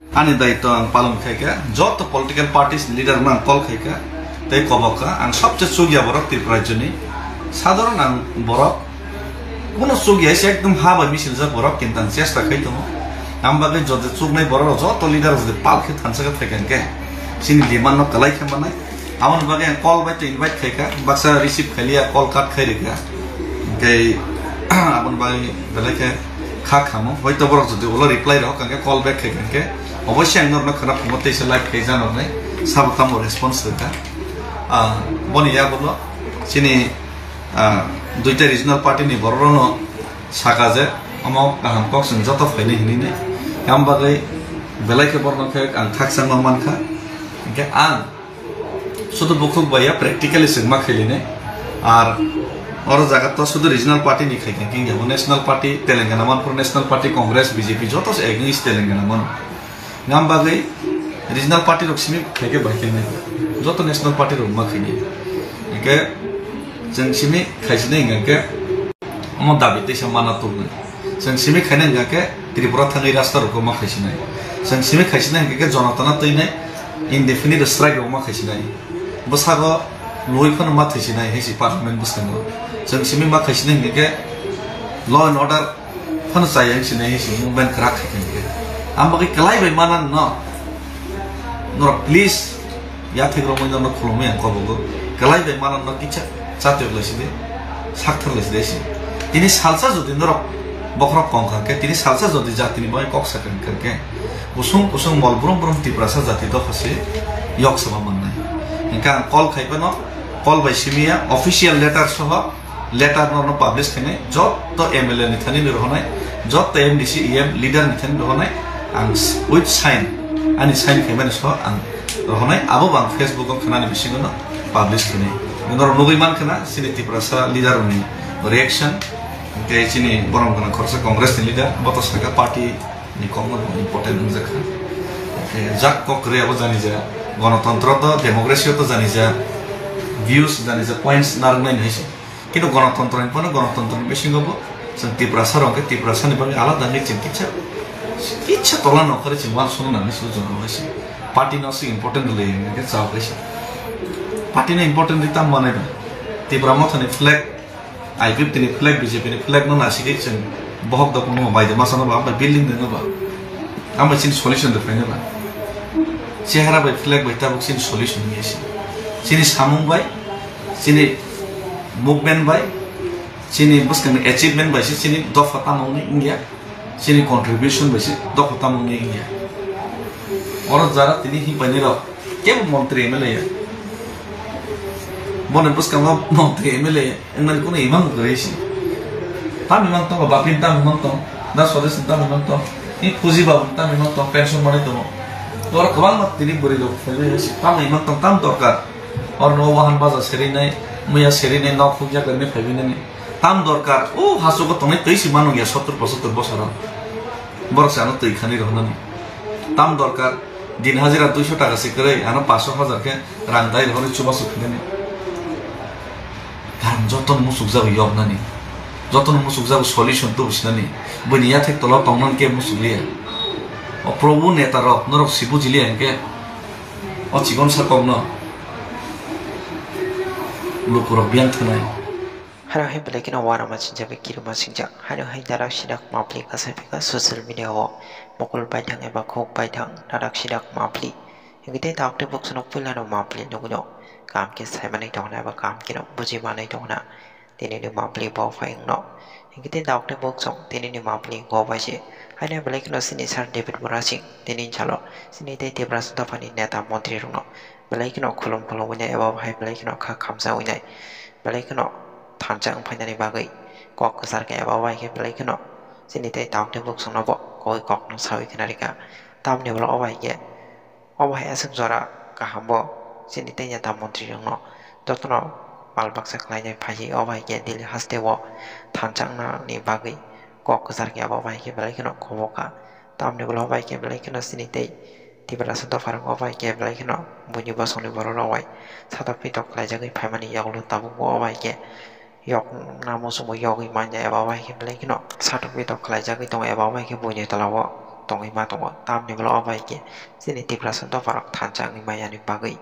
Ani daito ang palong khaika jot political parties leader nang kol khaika tei kobaka ang সবচেয়ে সুগিয়া borok Tripura joni সাধারণ ang borok কোনো সুগিয়া se ekdom haba misil ja borok kintan chesta khai tomo ambabe jot chugnai borok jot leader jodi palkhe thansaga thaikan ke sini demand no kalai khamanai amon bage call by to invite khaika baksa receive khalia call card khairika ke amon bage belake খা খামো হয়তো বড় যদি OLA reply rock কাকে call back খাইকে অবশ্যই আঙ্গর না খারাপ মতে এসে লাইভ খাই জানো নাই সাব কামো রেসপন্স রেখা বনিয়া বলো চিনি দুইটা রিজনাল পার্টি নি বড়রনো সাকাজে আমক গাহাম কক जों যত ফাইনি হিনি নে আম বাগै বেলাইকে বর্ণ খাই আং থাকসাং মানখা কে আং শুধু বুকুক বাইয়া প্র্যাকটিক্যালি সিগমা খেলিনে আর और जगत तो शुद्ध रीजनल पार्टी नहीं खाई क्योंकि जब नेशनल पार्टी तेलंगाना मन पर नेशनल पार्टी कांग्रेस बीजेपी जो तो एग्निस्ट तेलंगाना मन नाम बागै रीजनल पार्टी रक्षिमी खाई बाइक नहीं जो तो नेशनल पार्टी रुमा खाई इनके जंगसिमी खाई नहीं इनके हम दाबी तेज माना तो जंगसिमी खाई नहीं इनके त्रिपुरा थांगई रास्ता रुको खाई नहीं जंगसिमी खाई नहीं इनके जनताना तो इन्हें इनडेफिनिट स्ट्राइक रुमा खाई नहीं बस आगो लयखौन मा थैसिनाय हेसि पार्लियामेन्ट बुस्थांगो जों सिमी मा खायसिनाय हिके ल एन्ड अर्डर फन जाय हिसिनाय हेसि मुभमेन्ट खराख हिके आमबागै कलाय बाय मानान न नर प्लीज या थेग्रो मैन न खुलुमे कबगो कलाय बाय मानान न किचा चाते लसिदे साक्थर लसिदेसि तिनि सालसा जदि नर बखरा कंखाके तिनि सालसा जदि जातिनि बाय कक साकन करके कुसुम कुसुम मलब्रम ब्रम तिप्रासा जाति दखसे यक्समा माननाय इनका कल खाइबनो कल बाय सिमिया ऑफिशियल लेटर सह लेटर न पब्लिश खने जत एमएलए निथानि रहनाय जत एमडीसी एम लीडर निथानि रहनाय आं विथ साइन आनि साइन खाइबानो सह आं रहनाय आबो बां फेसबुक खनानि बिसिगनो पब्लिश खने नर नगैमान खना सिनि त्रिपुरा लीडर नि रिएक्शन के सिनि बरम गना खरसा कांग्रेस नि लीडर बतसका पार्टी नि कमन इम्पोर्टेन्ट जखा जाक कक्रे आबो जानि जा गणतन्त्र तो डेमोक्रेसी तो जानि जा views जानि जा पॉइंट्स नारनाय नैसे किन्तु गणतन्त्रनि पनि गणतन्त्रनि बेसिङबो जों त्रिपुरा सरंके त्रिपुरा सनि बागै आलादा मिथिं किच्छा तला नखरे जों मा सुननानै सुजुन होइसे पार्टी नसि इम्पोर्टेन्ट लेंगे के जावैसे पार्टी ने इम्पोर्टेन्ट दिता मानेबा त्रिपुरा मथनि फ्लैग आइपिएफ नि फ्लैग बीजेपी नि फ्लैग न नासिकै जों बहक दकनो बायदे मासना बा बिल्डिं दङबा आमबा सिन सल्युशन देखायनोबा चेहरा बाय फ्लैग बाय ताबुक सिन सल्युशन नियेसि सिनि सामुं बाय सिनि मुभमेन्ट बाय सिनि बुस्कन अचिभमेन्ट बाय सिनि दफाता मावनि इंडिया सिनि कन्ट्रिब्यूशन बाय सि दफाता मावनि इंडिया और जारा तिनि हि बायनि र के मन्त्री एमएलए बने बुस्कन मन्त्री एमएलए एनन कोन इमान गयसि ताम इमान तो बापिन ताम इमान तो दा स्वदेश ताम इमान तो इ फुजि बाबु ताम इमान तो पेन्सन माने तो और गोबां मात्रिनि बोरै लोक फैबाय ताम इमान तो ताम दरकार और नो वाहन बाजा सेरिनाय मैया सेरिनाय नाव खुजा गर्ने फैबिनाय ताम दरकार ओ हासुको तनै तैसि मानु गया 70-75 बছर बरसानो तै खानि रहनानि ताम दरकार दिन हाजिरा 200 টাকা सिकरै आनो 500,000 के रांदाय रहने चुबासु खिनानि गान जतन मुसुक जाबो यबनानि जतन मुसुक जाबो सल्युशन तो बिसनानि बनिया थेक तला तंगन के मुसुलिया ओ प्रभु नेता र नरक सिबु जिलिया के ओ चिगन साकम न लुकुर बियान थनाय Halo hai balik na wana macin jabe kiru masing jak halo hai darak sidak mapli kasapika social media ho mokul baidang eba khok baidang darak sidak mapli engite takte box no pula no mapli no no kam ke saimani dongna ba kam ke no buji manai dongna tini ni mapli ba faing no engite takte box song tini ni mapli go ba je hai balik no sini sar David Borasing tini chalo sini te te prasanta pani neta montri no balik no khulum khulum wina eba hai balik no kha khamsa wina balik no थांचां फाइनानि बागै कक सारके एबावाय के play कनो सिनिते तावते book संनबो कोय कक न सावि खनारिका तामने बल अवाय के अवाय असक जरा काहाबो सिनिते या ताम मन्त्रि रंनो ततनो पालबाक्सा खलायनाय फायि अवाय के दिल्ली हास्तेवो थांचां ना नि बागै कक सारके एबावाय के प्ले कनो खबोका तामने बल अवाय के प्ले कनो सिनिते तिबरा सतो फारंग अवाय के प्ले कनो बुनि बसंनि बरो रवाय साता पिटक खलायजागै फायमानि यागलो ताबुबो अवाय के yok namo sumo yogi manja ebawa ke belai kino satu bito kalai jagi tong ebawa ke bunyi talawo tong ima tong tam ni blo bai ke sini ti prasan to farak than chang ni maya ni bagai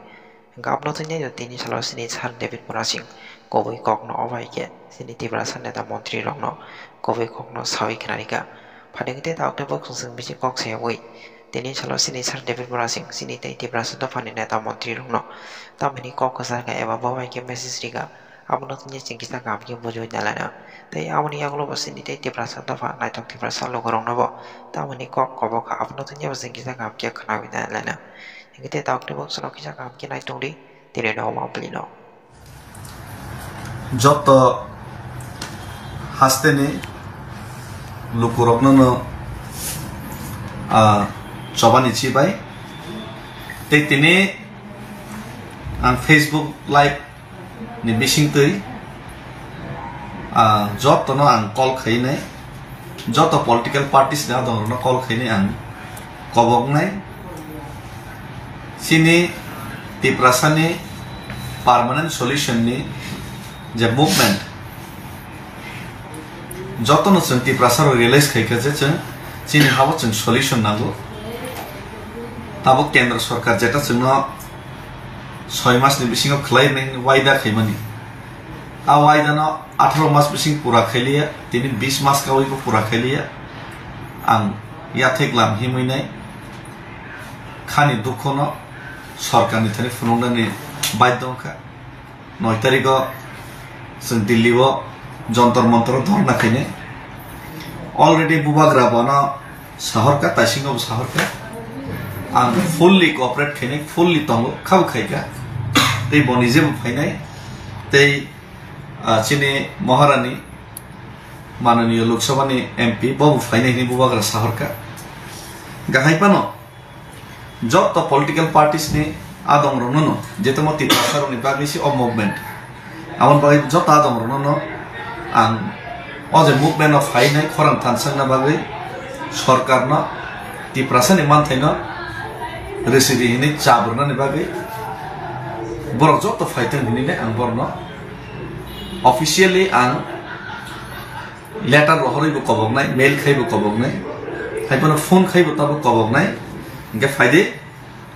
ga upload nya yo tini salo sini san David Murasing koboi kok no bai ke sini ti prasan neta mantri rong no koboi kok no sawi khnarika phading te ta okte bok sung bisi kok se wei tini salo sini san David Murasing sini te ti prasan to phani neta mantri rong no tamani kok sa ka eba bai ke message riga upload nya ching kita kam ke bojo dalana tai amani aglo basini te ti prasan to pha nai tok ti prasan lo gorong no bo tamani kok kobok upload nya basing kita kam ke khna wi dalana ingite ta okte bok salo kisa kam ke nai tong di tire no ma pli no যত হাসতে নেই লুকুরক no চবানি চিবাই তাই তিনি Facebook live ni bising tui job to no ang call khai nai job to political parties na dong no call khai nai ang kobok nai sini ti prasani permanent solution ni je movement job to no chung ti prasar realize khai ka je chung sini habo chung solution nago tabo kendra sarkar jeta chung no 6 মাস ni bising khlai nai waida khaimani a waida no 18 মাস bising pura khailia tini 20 মাস ka ko pura khailia ang ya theklam himui nai khani dukho no sarkar ni thani phunong ni baidongkha 9 tarikho sung Delhi bo jantar mantar dharna khaine already bubagra bana shahar ka tasing of shahar ka ang fully cooperate khaine fully tongo khau khaiga tei bonije bo phainai tei chini maharani mananiya lok sabha ni MP bo phainai ni bubagra shahar ka gahai pano job to political parties ni adong rono no jetamo ti prasar ni bagisi of movement amon bagai job ta adong rono no ang oje movement of phainai khorang thansang na bagai sarkar no ti prasar ni man thaino residi ini caburna ni bagai borok job to fighting ini ne ang borno officially ang letter rohori bu kobok nai mail khai bu kobok nai haipono phone khai bu tabu kobok nai ge faide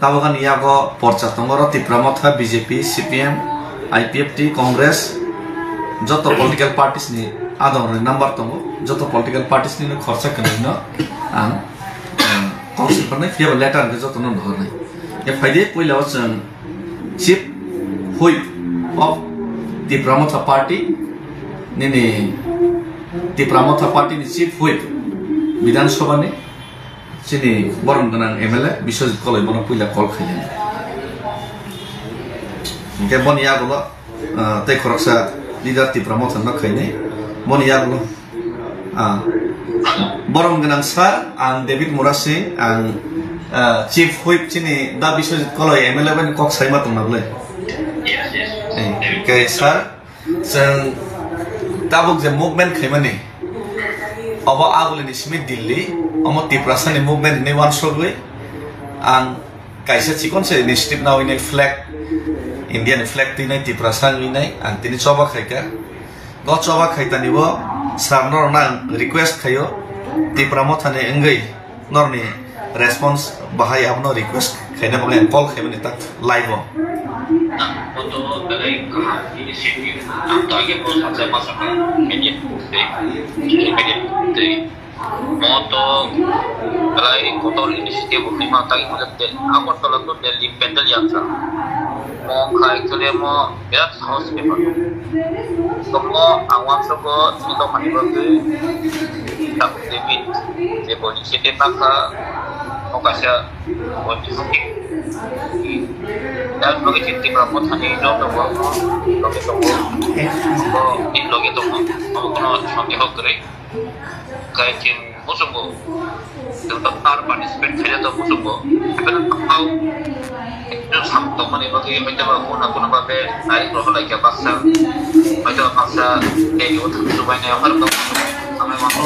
tabogan yago porcha tongoro tipramotha BJP CPM IPFT Congress joto political parties ni ador number tongo joto political parties ni kharcha kanino ang council पर नहीं फिर letter के जो तो ना धर नहीं ये फायदे कोई लाओ चन चिप हुई ऑफ दी प्रमोथा पार्टी ने दी प्रमोथा पार्टी ने चिप हुई विधानसभा ने चिनी बरम गनां MLA विश्वजित कॉलेज बना पुला कॉल खाई इनके बनिया बोला ते खरकसा लीडर दी प्रमोथा न खाई नहीं बनिया बोला borong ganang sar ang David Murasing ang chief whip chini da Biswajit Koloi MLA ban kok saima tung nagle yes kay sar sang tabuk je movement khaimani aba agule ni Smith Delhi amo tiprasani movement ni wan shogwe ang kaisa chikon se initiative now in flag Indian flag tinai tiprasang ni ang tini choba khaika go choba khaitani bo samnor nang request khayo ti pramothane engai norni response bahai abno request khaina bagai call khaimani tak live foto dari initiative target pun sampai masa media moto dari kotor inisiatif lima tadi mungkin aku tolong tu dari pendel yang sah mau kai kali mau berat house paper semua awam sebut itu mana bagi tak David sebut inisiatif maka mau kasih politik dan bagi cinta berapot hanya hidup tu logi tu ini logi tu mau kena sampai hokre kai cing musuh untuk tar participate saja tu musuh tapi kau itu sampai mana bagi macam apa guna bagai naik roh lagi paksa macam paksa jadi untuk supaya orang tu sampai masuk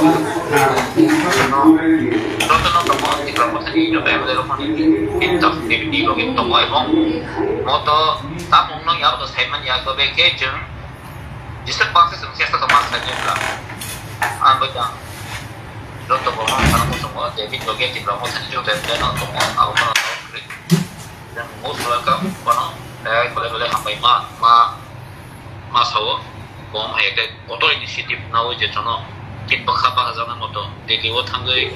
Roto no tomo di berapot hanya hidup yang ada rumah ini itu di logi tomo emang moto tamu nong ya udah saya menya ke bekejeng justru paksa semasa sama saja lah, ambil 저도 뭐 하는 것도 뭐 데뷔 쪽에 디플로마 산지도 되는 거 뭐 아무거나 그래. 그냥 뭐 그럴까? 뭐나 내가 그래 마사워 뭐 하여튼 어떤 이니시티브 나오지 저는 김박하바 하자는 것도 되게 어탕의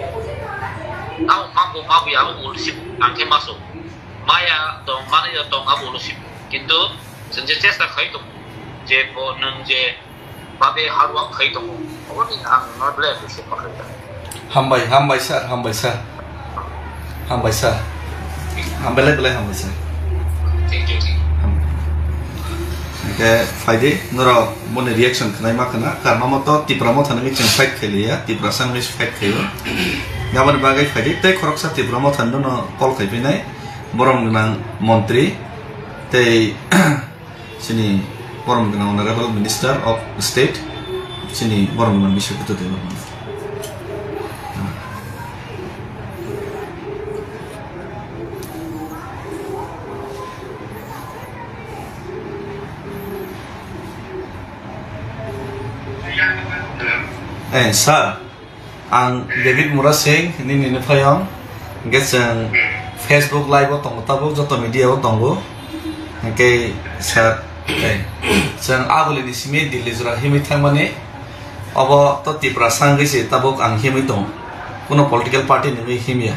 나무 마부야 올십 안게 마소 마야 또 마네야 또 마부 올십 কিন্তু 전체 চেষ্টা খাইতো যে বনং যে বাবে হারওয়া খাইতো 어머니 안 너블에 무슨 말이야 Hambai sir Hambai sir Oke, Friday, noro mone reaction kenai makana, karena moto tipra mo tanami ceng fight kali ya, tipra sang mis fight kayo. Gawan bagai Friday, teh korok sa tipra mo tanu no pol kai pinai, borong dengan menteri, teh sini borong dengan honorable minister of state, sini borong dengan bisu itu teh borong. Sir, ang David Murasing ini payong, geseng Facebook live atau tabuk joto media atau Oke, sir, seng aguli di sini di lizra himit mane, abo to tipra sangi si tabuk ang himitong, kuno political party ni himia.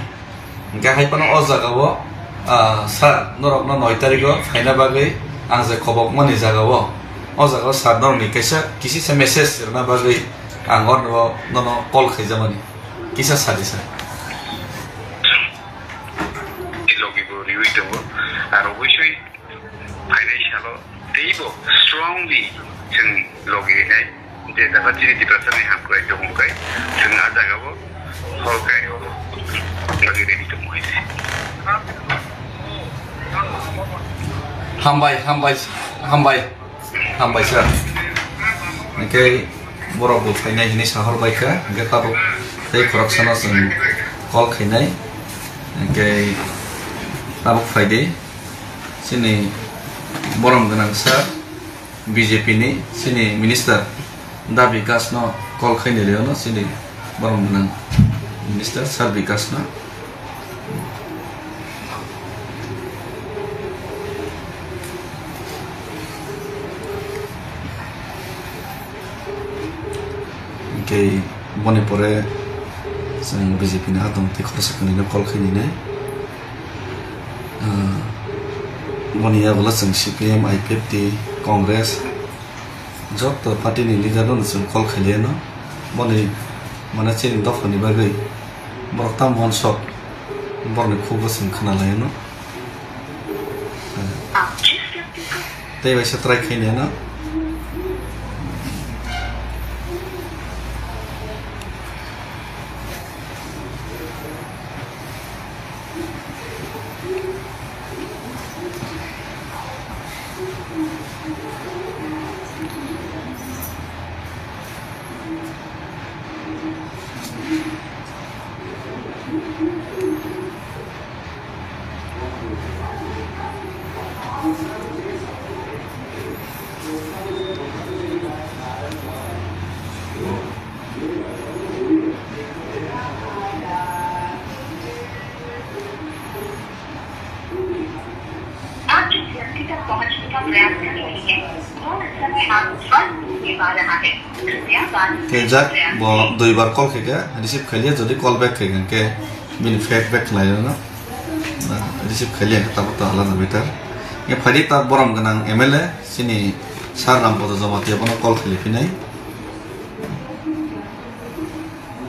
Oke, hai pano ozaga bo, sir, norok no noitarigo, haina bagai, ang ze kobok mani zaga bo, ozaga sir normi kisi se message na bagai. Angor no call khajamani kisa sadisa logi bo riwi to আর অবশ্যই financial দেইবো strongly जों logi নাই যে দাবা চিনি পারসনে হাম করে তো মুকাই जों না জাগাবো হলকাই logi রেডি তো মইছে hambai sir Oke borok bu fainai hini sahar baika ge tabu tei korok sana sing call khainai ge tabu faide sini borom ganang sir BJP ni sini minister da vikas no call khaine leo no sini borom ganang minister sir vikas no Oke, bone pore sang BJP na atong te khorsa kanina call khainine bone ya bola sang CPM IPFT Congress job to party ni leader no sang call khaile no bone mana chen do phoni bagai bortam bon shop borne khugo sang khana lai no te ba sa try khaine no Kejak bo doi bar call kega receive khalia jodi call back kega ke min feedback layo no receive khalia ta ta ala na better ye phari ta boram ganang MLA sini sar ram bodo jamati abono call khali pinai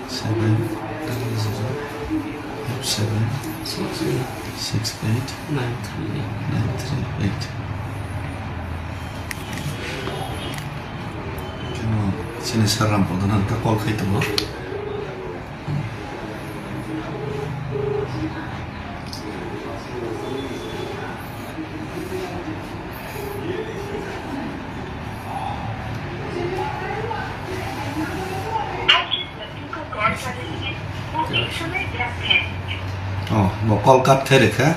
7676938 sini saram bodo nan ta call khai to một call cắt thế được hả?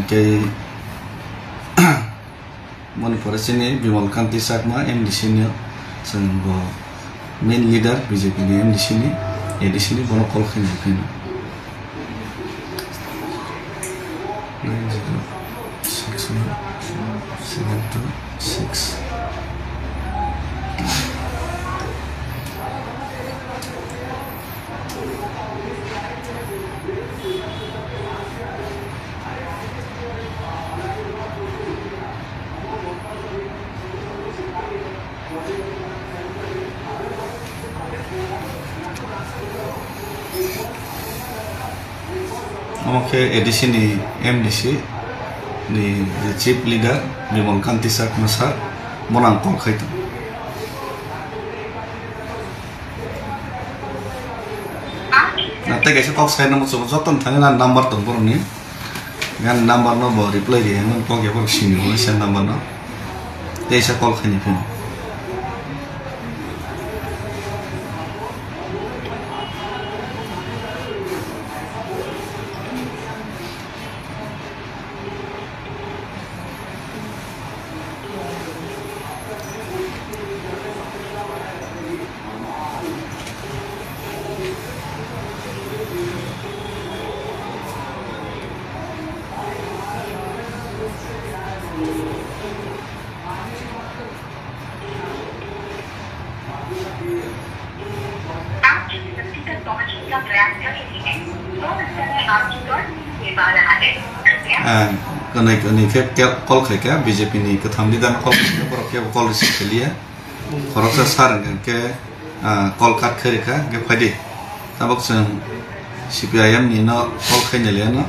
Cái muốn phải xin ấy Bimal Kanti Sakma MDC nhá, sang main leader BJP ni MDC ni एडिसनि बनो कल खायनो फैनो 90617226 আমাকে এডিসিনি MDC ni the chief leader Bimol Kanti Sak Masar monang kol khaitu nate gaisa kok sai namu so joton thane na number ton borni gan number no bo reply di hen ko ge bor sini ho sen number no deisa kol khani phin kani ke kol khai ka BJP ni ke thamli dan kol ke bor ke kol receive keliya khoroksa sar ke kol kat khari ka ke phadi tabak sang CPIM ni no kol khai ne le no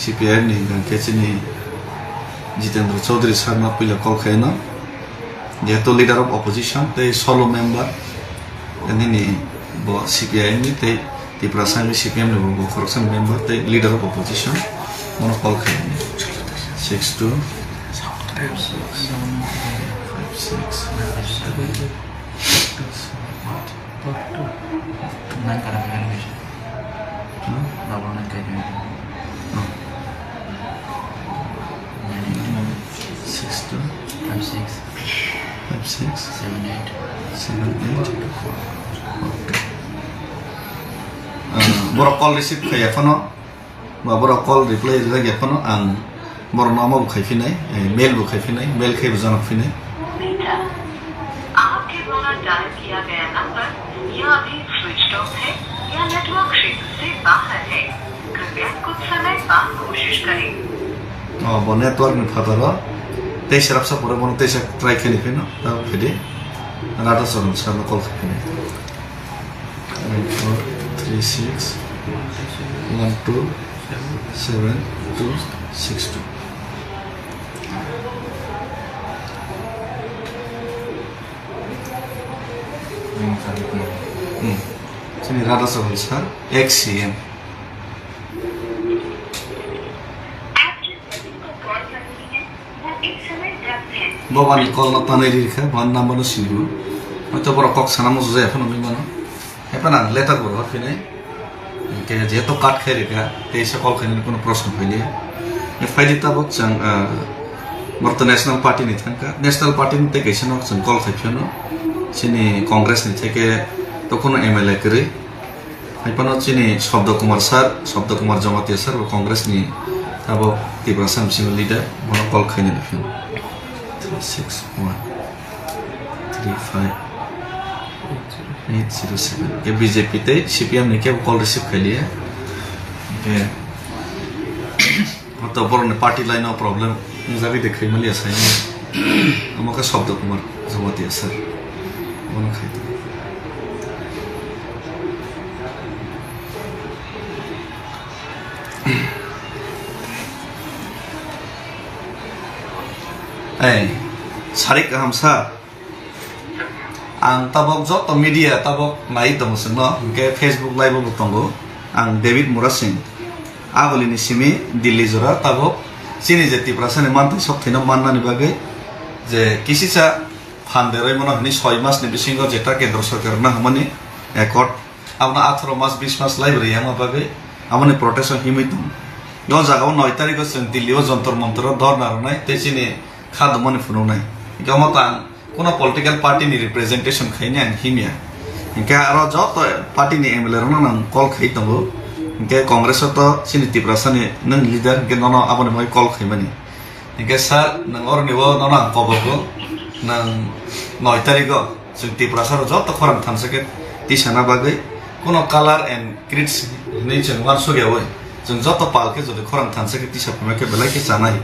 CPIM ni gan ke chini Jitendra Chaudhary sir na pila kol khai no jeto leader of opposition te solo member ani ni bo CPIM ni te Tripura Assam CPM ni bo khoroksa member te leader of opposition mono call khai 62 boro call receive khaya phano ba boro call reply lagi phano ang boro nama bu khaifinai mail bu khaifinai mail khai bu janak finai आपके द्वारा dial किया गया number या अभी switch off है या network क्षेत्र से बाहर है कृपया कुछ समय बाद कोशिश करें bo network ni phataro te serap sa pore bono te sa try khani phino ta phede rata soron sa call khani 436 127262 sini rata soron sa XCM Bawani call na tanay rika, ban number no siru. Ito boro kok sana mo zay pa no mi mano. Epa na letter boro finay. Kaya jeto cut khay rika, te isa call khay nila kuno proson pwede. Yung pwede tabok sang Marto National Party ni tangka. National Party ni teke isa no sang call khay piyo no. Sini Congress ni teke to kuno MLA kiri. Epa no sini Shabda Kumar sir, Shabda Kumar Jamatia sir, Congress ni tabok Tripura Assam leader, mono call khay nila piyo. 6135807 ये BJP ते CPM ने क्या call receive कर लिया ये और तो पर ने पार्टी लाइन ऑफ प्रॉब्लम मुझे भी देख रही मिली ऐसा ही हम का शब्द कुमार जमाती है सर वो ना खाई sarik hamsa ang tabok joto media tabok nai tomusno ke Facebook live bu tongo ang David Murasing agoli ni simi Delhi jora tabok sini je Tripura sane mantai sok thina mannani bagai je kisisa phanderoi mono ni 6 mas ni bisingo jeta kendra sarkar na hamani accord apna 18 mas 20 mas library ama bagai amani protection himitum yo jagao 9 tarikh sen Delhi o jontor montor dhorna nai te sini khad mane funo nai gamata কোনো political party নি representation খাইনে আন হিমিয়া इनके आरो जत party नि MLA रनो नंग call खाई तंगो इनके कांग्रेस तो सिनि तिप्रासा नि नंग लीडर के ननो आबने मय कॉल खाइमानि इनके सर नंग और निबो ननो कबको नंग 9 तारिखो जों तिप्रासा जत खरां थानसके तिसाना बागै कोनो कालार एंड क्रिट्स नि जों वान सगियावै जों जत पालके जदि खरां थानसके तिसा फमेके बेलाके जानाय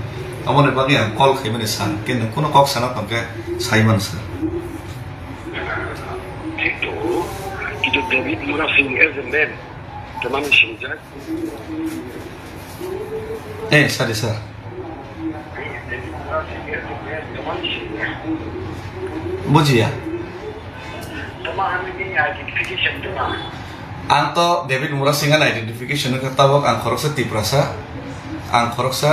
आबने बागै आं कॉल खाइमानि सान के नों कोनो कक साना तंके साइमान sir to David Murasing as a man, the man is Jack. Eh, sorry, sir. Bujia. Anto David Murasing an identification ka tawag ang khoroksa tiprasa ang khoroksa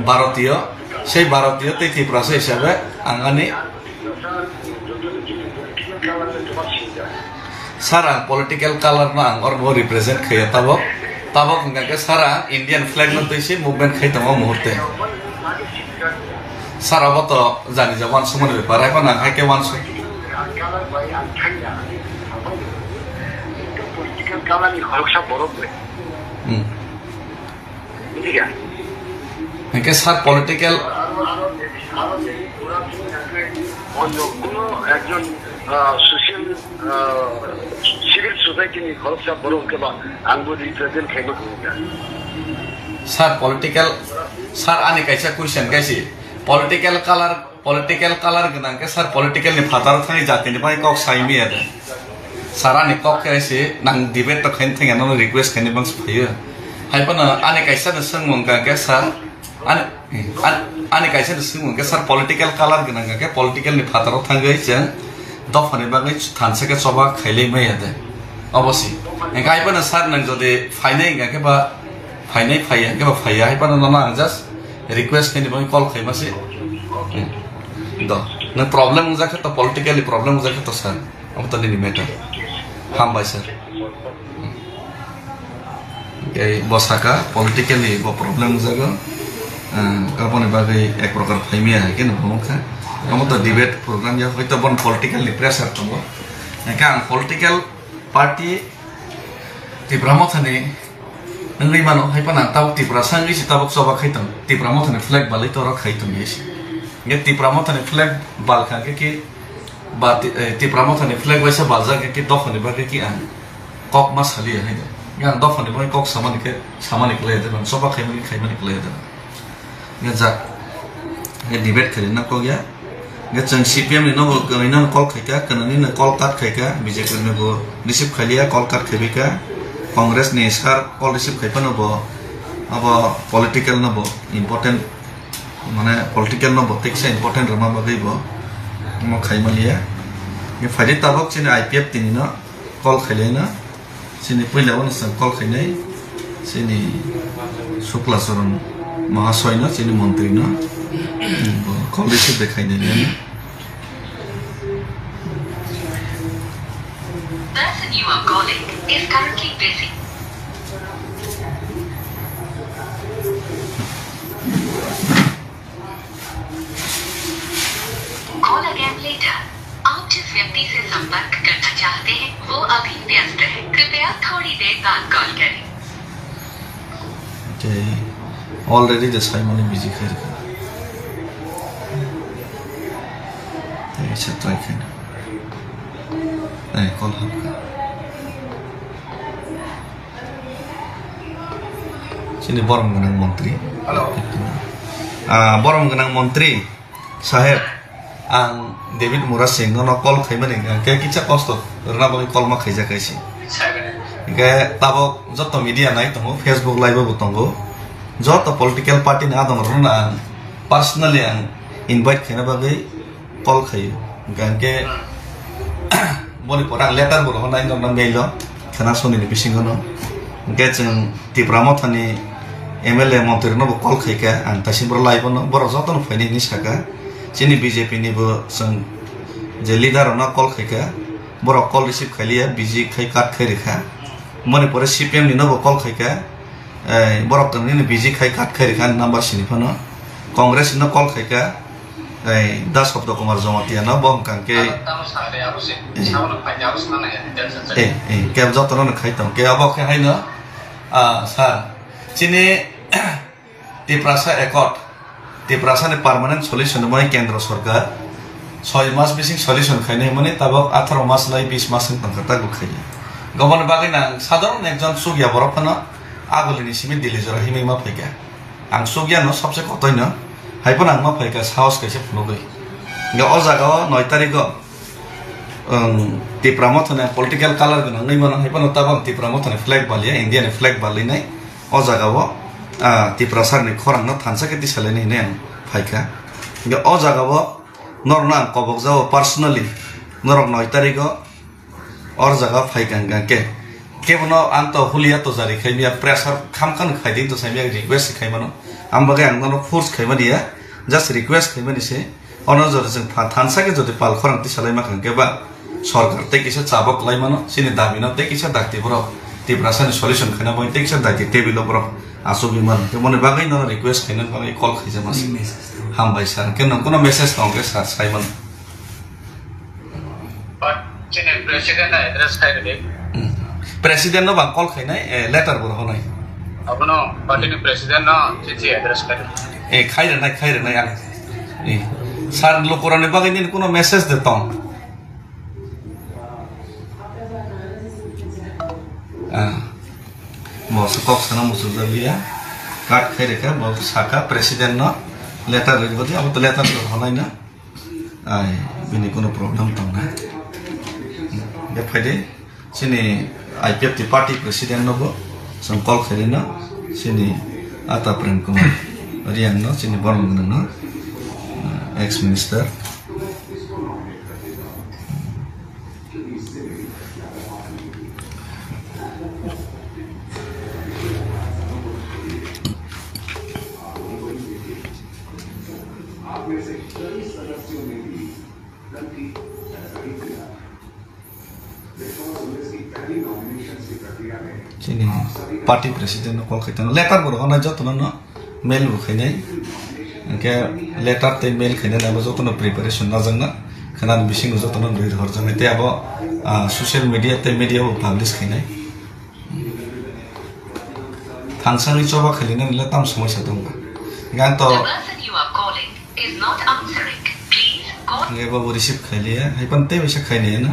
Bharatiyo sei Bharatiyo te tiprasa hisabe angani sarang political color na ang or mo represent khaya tabok ngake sarang Indian flag na toisi movement khai tamo muhurte sara boto jani jawan sumone beparai pa nang hake wan su political color ni khoroksa borok le bujiya hake sar political একজন social civil society ni khoroksa borok ke ba angbo represent khai ma kuga sir political sir ani kaisa question kaisi political color gnang ke sir political ni phatar thani jati ni bai kok saimi ada sara ni kok kaisi nang debate to khain thang no request khani bang phaiyo haipana ani kaisa na sangmong ka ke sir ani kaisa na sangmong ke sir political color gnang ke political ni phatar thangai chang dofani bagai thanse ke soba khaile mai ada obviously engai pana sir nang jodi fainai ga ke ba fainai phaiya ke ba phaiya haipana no na just request khani bang call khai mase do na problem zakhe to politically problem zakhe to sir am to ni matter ham bai sir ke bosaka politically bo problem zaga kapone bagai ek prokar phaimia ke na bongkha am to debate program ya hoito bon political pressure to ka political party ti brahmothane nangri mano haipana tau ti prasangi sitabok soba khaitam ti brahmothane flag balai to ra khaitam yesi nge ti brahmothane flag bal kha ke ba ti brahmothane flag waisa balja ke dokhane ba ke an kok mas hali hai yang dokhane ba kok samani kle de ban soba khaimani kle de nge jak nge debate khari na ko ya nge chang CPM ni no na call khaika kanani na call cut khaika BJP ne bo receive khalia call cut khabika Congress ni sar call receive khai pano bo abo political no bo important mane political no bo teksa important rama bagai bo mo khai malia ye faide tabok chine IPF tini no call khaile na chine pila on sang call khainai chine Shukla Saran Mahasoy na chine mantri na call receive dekhai dai na person you are calling is currently busy. Call again later. आप जिस व्यक्ति से संपर्क करना चाहते हैं वो अभी व्यस्त है कृपया थोड़ी देर बाद कॉल करें okay already the Simon is busy khair acha try kena call hapka sini borom ganang menteri borom ganang menteri saheb ang David Murasing no call khaimani ke kicha kosto rna bagi call ma khaija kaisi ke tabok joto media nai tongo Facebook live bo tongo joto political party na dong rna personally ang invite khena bagi call khai ganke boni porang letter bo honai no mailo khana soni ni bisingo no ke chung ti pramothani MLA montri no call khaika ang tasinbro live no boro joto no faini ni saka chini BJP ni bo sang je leader no call khaika boro call receive khailia BJ khai kat khai rekha mone pore CPM ni no bo call khaika boro kan ni BJ khai kat khai rekha number sini phano Congress no call khaika da shobdo kumar jomatia no bom kangke ke jotono no khaitong ke abo khe haino sir chini tiprasa accord tiprasa ne permanent solution moi kendra sarkar 6 mas bising solution khaine mane tabok 18 mas lai 20 mas tangkata gukhai gobon bagai nang sadharon ekjon sugya borokno agolini simi dili jora himai ma phega ang sugya no sabse kotoi no haipon ang ma phega saos kaise phunogoi ga o jaga 9 tarikh tipramothone political color gna ngai mano haipon tabang tipramothone flag balia indian flag bali nai o jaga o tiprasar ni khorang no thansa ke tisaleni ne phaika ga o jaga o norna kobok jao personally norok 9 tarikh or jaga phaikan ke kebono anto hulia to jari khaimia pressure khamkan khaiding to saimia request khaimano ambaga angno force khaimadia just request khaimani se onojor jeng thansa ke jodi pal khorang tisalai ma khang ke ba সরকার তে কিছু চাবক লাই মানো সিনি দাবি না তে কিছু ডাক্তি বড় তিপ্রাসানি solution খানা বই তে কিছু ডাক্তি টেবিল বড় আসো বিমান তে মনে বাগাই না রিকোয়েস্ট খাইনা বাগাই কল খাইছে মাস হাম ভাই স্যার কেন কোনো মেসেজ নকে স্যার সাইমন চিনে প্রেসিডেন্ট অ্যাড্রেস খাইরে প্রেসিডেন্ট বাং কল খাইনাই লেটার বড় হনাই আপনো পার্টিনি প্রেসিডেন্ট না চিঠি অ্যাড্রেস খাইরে নাই আর স্যার লোকরানি বাগাই দিন কোনো message দেতম mau sekok sana musuh dia kat kaya deka mau saka presiden no letter dari bodi apa tuh letter tuh halai na ini kono problem tau na ya pede sini IPF di party presiden no bo sangkol kaya na sini ata pren kumar riang no sini borong no ex minister sini party presiden kol khaitan letter bor hona jotono no mail bu khainai ke letter te mail khainai na jotono preparation na jangna khanan bising jotono roi hor jangai te abo social media te media bu publish khainai thangsani choba khalina nile tam samosa dongba gan to nge babu receive khailia haipan te bisa khainai na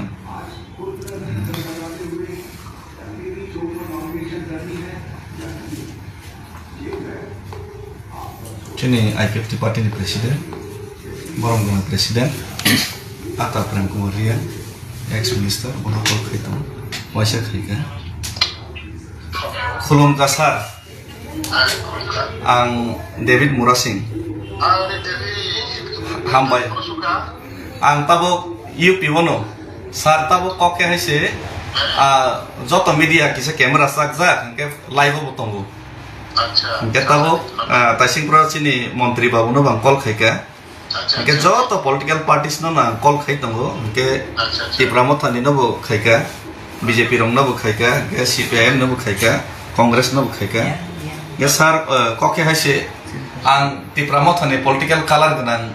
ini IPF party ni presiden, borong dengan presiden, atau Prem Kumarian, ex minister, borong kol kaitan, wajah kaitan. Khulum kasar, ang David Murasing, hambai, ang tabo UP wono, sar tabo koke hai se, joto media kisa kamera sakza, ke live botonggo. Kita tahu, tasing proses ini menteri babu no bang kol kaya, ke joto political parties no na kol kaya tunggu, ke Tipramotani no bu kaya, BJP rong no bu kaya, ke CPM no bu kaya, Kongres no bu kaya, ke sar kok ya sih, ang Tipramotani political color dengan,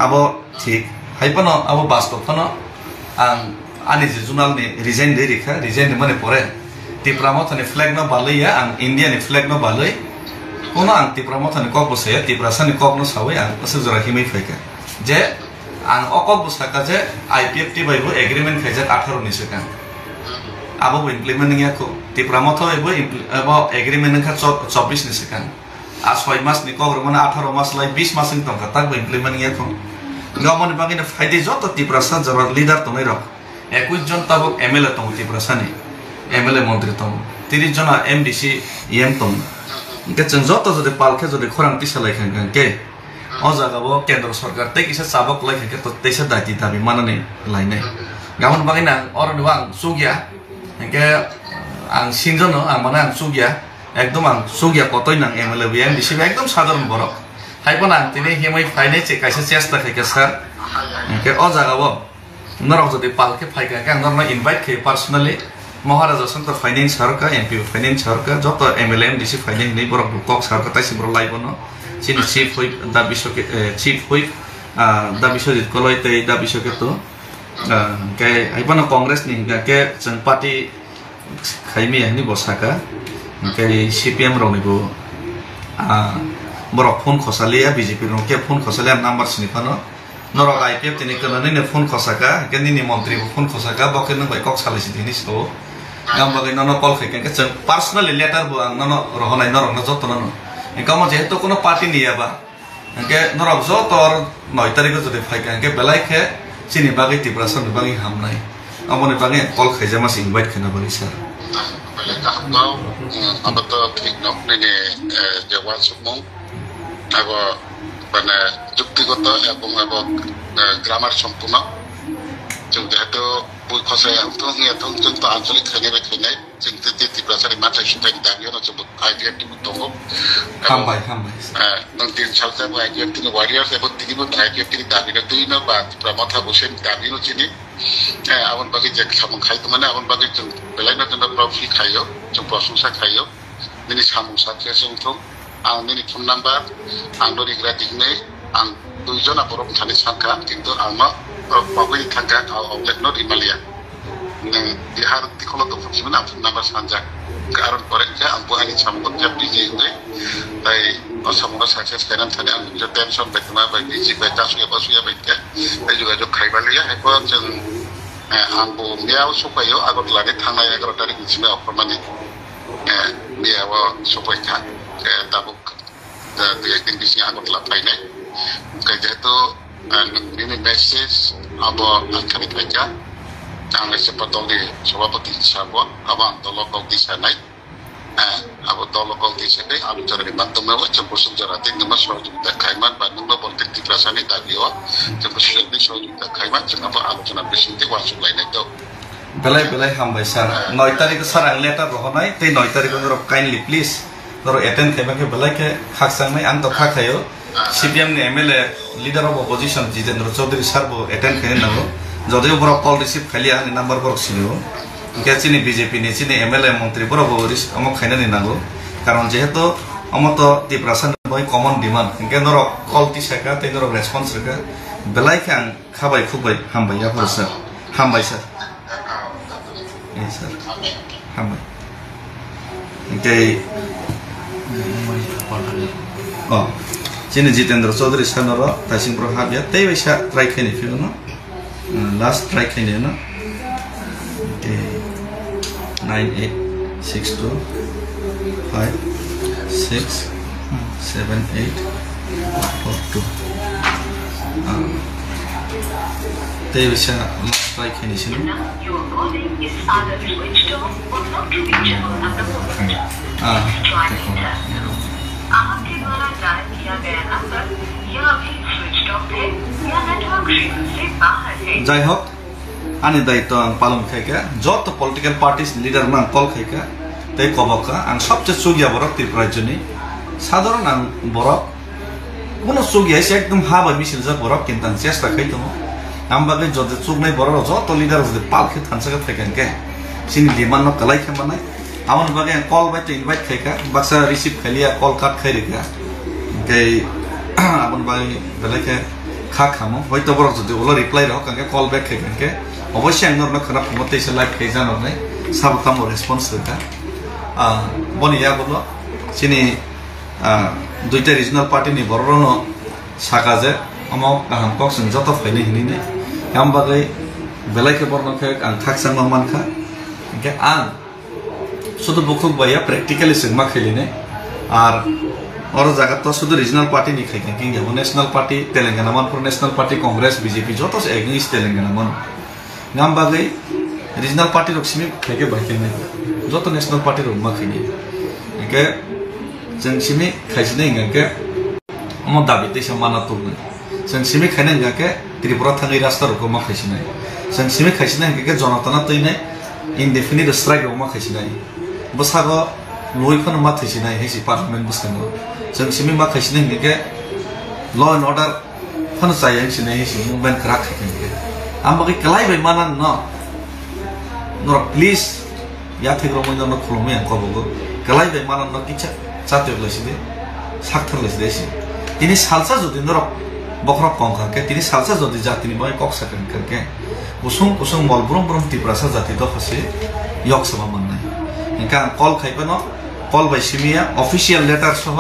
abo tik, hai pano abo basto pano, ang ani jurnal ni resign dari kah, resign di mana pore. Tipramotani flag no balai ya, ang India ni flag no balai. Kono ang Tipramotani kok bose ya, Tiprasani kok no sawe ang pasal jora himai faika. Je ang okok busaka je IPF ti baibu agreement khaja 18 ni sekan. Abo implement ngi ako. Tipramoto abo agreement kha 24 ni sekan. A 6 mas ni kok mana 18 mas lai 20 mas ni tong kata implement ngi ako. Gamon bangi na faide joto Tiprasa jora leader to nai rok. 21 jon tabok MLA tong Tiprasani. MLA মন্ত্রী তম 30 জন MDC EM তম কে যত যদি পালকে যদি খরাং তিসালাই খান কে অ জাগাবো কেন্দ্র সরকার তে কিসে চাবক লাই খাকে তো তেসে দায়িত্ব দাবি মানানি লাইনে গামন বাগিনা অর দুয়াং সুগিয়া কে আং সিনজন আং মানে আং সুগিয়া একদম আং সুগিয়া কতই নাং MLA MDC একদম সাধারণ বড় হাইপন আং তিনি হেমাই ফাইনে চে কাইসে চেষ্টা খাকে স্যার কে অ জাগাবো নরক যদি পালকে ফাইকা কে নরন ইনভাইট খে personally Maharaja Santa Finance Sarka, MP Finance Sarka, Jota MLM DC Finance ni borok kok Sarka tai sibro lai bono, sini Chief Whip da bisok Chief Whip dabi sojit koloi tei dabi soke to ke aibano congress ni ke jeng party khaimi ni bosaka ke CPM rong ni bo borok phone khosalia BJP rong ke phone khosalia number sini phano norok IPF tini kono ni phone khosaka ke ni mantri phone khosaka boke nang bai kok salisi dini so ngam bagai nono call khai ke jeng personally letter bo ang nono rohonai norok na joto nono engkau jehetu kono party ni ba engke norok jotor 9 tarik jodi phai ke belai ke sini bagai tibrasan bagai hamnai amone bagai call khai jama sing invite khena bagai sir belai ka hamnau abato ঠিক nok nene jawa sumong abo মানে যুক্তিগত এবং grammar সম্পূর্ণ जों जेहेतु बय खसाय आंथ' जों तो आंचलिक खायनाय खायनाय जों त्रिपुरासारि माथाय सिन्थायनि दाबियाव जों आइडिया टिम दङ हामबाय नों दिन सालजा आइडिया टिम वारियार्स एबो दिनिबो आइडिया टिम दाबिनो दुइनो बा त्रिपुरा माथा बसेन दाबिनो चिनि आबन बागै जे सामु खायतो माने आबन बागै जों बेलायनो जों प्रफि खायो जों प्रशंसा खायो मिनि सामु साथिया जोंथ' आं मिनि फन नाम्बार आं दरिग्रा दिगने आं दुइजना बरफ थानि सानखा किन्तु आंमा बागै थांगा आउटलेट नट हिमालया नों बिहार दिखौल' दंफांसिमोन आं फन नाम्बार सानजा कारन परेखा आं बहानि सामुखौ जाबि जेंदै ताइ आसामाव साक्सेस खायनानै थानाय आं जे टेनसन बायदिमा बायदि जि बायदा सुया बायदि ताइ जुगाजुग खायबालिया हेबो जों आंबो बेयाव सफायो आगरलानि थांनाय 11 तारिखसिम अफरमानि बेयाव सफायखा दाबो दिन बिसि आगरला फायनाय जेहेतु नोंनि मेसेज अब आंखानि फायजा आं एसे दलनि सभापति हिसाबै अब आं दलगाव दिसानाय अब दलगाव दिसानाय आं जरानि माध्यमाव जों बसुंधराते नोंमा सहयोगिता खायमान बा नोंमा बर्ते त्रिपुरासानि दाबियाव जों सुजुगनि सहयोगिता खायमान जों अब आलोचना बिसिंते वासुलायनाय दं बेलाय हामबाय सार 9 तारिख सार आं लेटार रहनाय तै 9 तारिख काइन्डलि प्लिज नरो एटेन्ड खायबाके बेलाय के खाकसांनाय आं तो खाखायो CPM ni MLA leader of opposition Jitendra Chaudhary sir bo attend khain nago jodio boro call receive khali ani number boro sinibo ke chini BJP ni chini MLA mantri boro bo amok khaina ni nago karon jehetu amoto tiprasan boy common demand ke noro call ti saka te noro response reka belai khang khabai khubai hambai ya por sir hambai sir yes sir hambai ke oh Chini Jitendra Chaudhary Sanoro, Tasing Prohabia, they wish a try can if you know. Last try can you know. 9862 567842. They wish a last try can you know. Your calling is either switched off or not reachable at the moment. Try later. आपके द्वारा dial किया गया number या अभी switch off है या network क्षेत्र से बाहर है যাই হোক আনি দায়িত্ব আং পালন খাইকা যত পলিটিক্যাল পার্টিস লিডার মান কল খাইকা তাই কবকা আং সবচেয়ে সুগিয়া বরক ত্রিপুরাজ্যনি সাধারণ আং বরক কোন সুগিয়া এসে একদম হাবা মিছিল যা বরক কিন্তু আং চেষ্টা খাইতো আমবাগে যত সুগনাই বরক যত লিডার যদি পালকে থানসাকা থাকেনকে সিনি ডিমান্ড কলাই খেমানাই amon bagai call by to invite khaika baksa receive khalia call cut khairika kai amon bagai belake kha khamo hoito borok jodi ulo reply ro kanke call back khaika obosshoi ang norno khana phomote se live khai jano nai sab kamo response ka boni ya bolo chini duita regional party ni borrono saka je amo kaham koksun joto phaini hini ne am bagai belake borno khaik ang thaksang man kha ke ang শুধু বুকুক বাইয়া practically sigma খেলিনে আর ওর জায়গা তো শুধু regional party নি খাইকে king যেমন national party Telangana Manpur national party Congress BJP যত against Telangana মান নাম বাগৈ রিজনাল পার্টি রকসিমি খাইকে বাইকে নাই যত ন্যাশনাল পার্টি রকমা খাইনি একে जों सिमी खाइसिने इंगाके अम दाबि दैसा माना तुगै जों सिमी खाइने इंगाके त्रिपुरा थाङै रास्ता रकमा खाइसिने जों सिमी खाइसिने इंगाके जनताना तैने indefinite strike रकमा खाइसिने बसागो लयखन मा थैसिने हेसि पार्लियामेन्ट बसागो जों सिमी मा खाइसिने इंगाके लॉ एंड ऑर्डर फन जाय सिने हेसि मुभमेन्ट खरा खाइके आम बगे कलाइ बाय माना न नर प्लीज या थेग्रो मोन न खुलुमे आं कबगो कलाइ बाय माना न किचा चाते लसिदे साक्थर लसिदे सि दिनै सालसा जुदि नर बखरक कंखा के तिनी सालसा जदि जातिनि बाय कक सेकेंड करके कुसुम कुसुम मल ब्रम ब्रम तिप्रासा जाति द खसे यक सभा मननाय इनका कल खाइबनो कल बाय सिमिया ऑफिशियल लेटर सह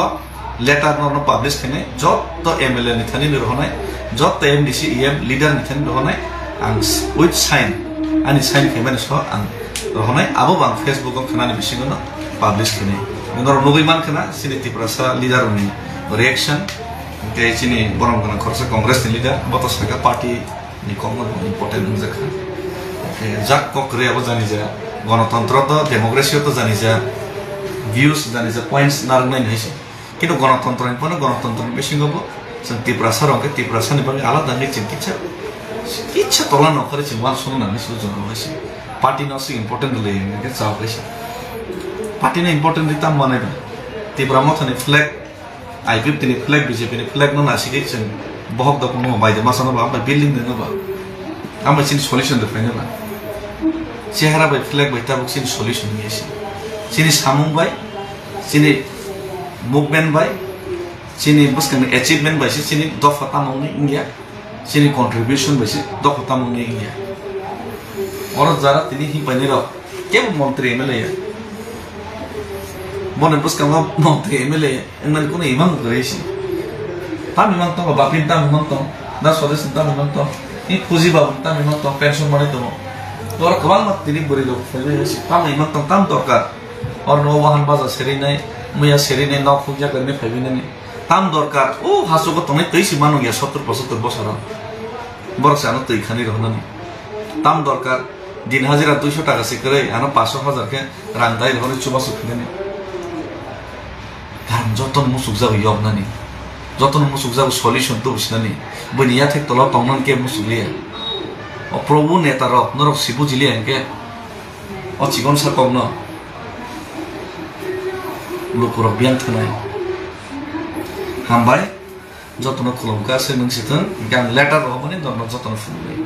लेटर न पब्लिश खने जत एमएलए नि थानि रहनाय जत एमडीसी एम लीडर नि थानि रहनाय आं विथ साइन आनि साइन खाइबानो सह आं रहनाय आबो बां फेसबुक आव खानानि बिसिगनो पब्लिश खने नर नगैमान खना सिनि तिप्रासा लीडर नि रिएक्शन के चिनी बरम गना खरसा कांग्रेस नि लीडर बतसका पार्टी नि कमन इम्पोर्टेंट जखा जाक कक्रे अब जानि जा गणतन्त्र त डेमोक्रेसी त जानि जा भ्यूज जानि जा पॉइंट्स नारनाय हैसे किन्तु गणतन्त्र नि पनि गणतन्त्र नि बेसिङबो जों तिप्रासा रंके तिप्रासा नि बागै आलादा नि चिन्तिचा इच्छा तला नखरे चिन वान सुन नानि सुजन हैसे पार्टी न सि इम्पोर्टेंट ले के चाव हैसे पार्टी ने इम्पोर्टेंट रिता माने तिप्रा मथनि फ्लैग आईपीएफ तिनी फ्लैग बीजेपी नि फ्लैग न नासिके जों बहुत द कोनो बायदे मासानो बा बिल्डिं दङ बा आम चिन सल्यूशन द फाइनल बा चेहरा बाय फ्लैग बाय ताबक चिन सल्यूशन निसि चिनि सामुं बाय चिनि मुभमेंट बाय चिनि बस्कन अचीवमेंट बाय चिनि दफा तामंनि इंडिया चिनि कंट्रीब्यूशन बाय दफा तामंनि इंडिया और जरा तिनी हि पाइनेर केव मंत्री एमएलए मने बस्कन मंत्री एमएलए एनन कोन इमाम गरेसि ताम इमाम त बापिन ताम इमाम त दा सदस्य ताम इमाम त इ फुजी बाबु ताम इमाम त पेंशन मने त तोर कबाल मत तिनी बरि लोग फैले ताम इमाम त ताम दरकार और नो वाहन बाजा सेरिनाय मैया सेरिनाय न खुजा गर्ने फैबिनानि ताम दरकार ओ हासुको तनै तैसि मानु गया 70 75 बছर बरसानो तै खानि रहनानि ताम दरकार दिन हाजिरा 200 টাকা सिकरे आनो 500,000 के रांदाय रहने चुबासु खिनेनि गान जतन मुसुक जाबो यबनानि जतन मुसुक जाबो सल्यूशन तो बिसनानि बनिया थे तला तंगन के मुसुलिया ओ प्रभु नेता र नरक सिबु जिलिया के ओ चिगन सरकम न लुकुर बियान थनाय हामबाय जतन खुलमका से नंसिथन गान लेटर हो भने दन जतन फुलै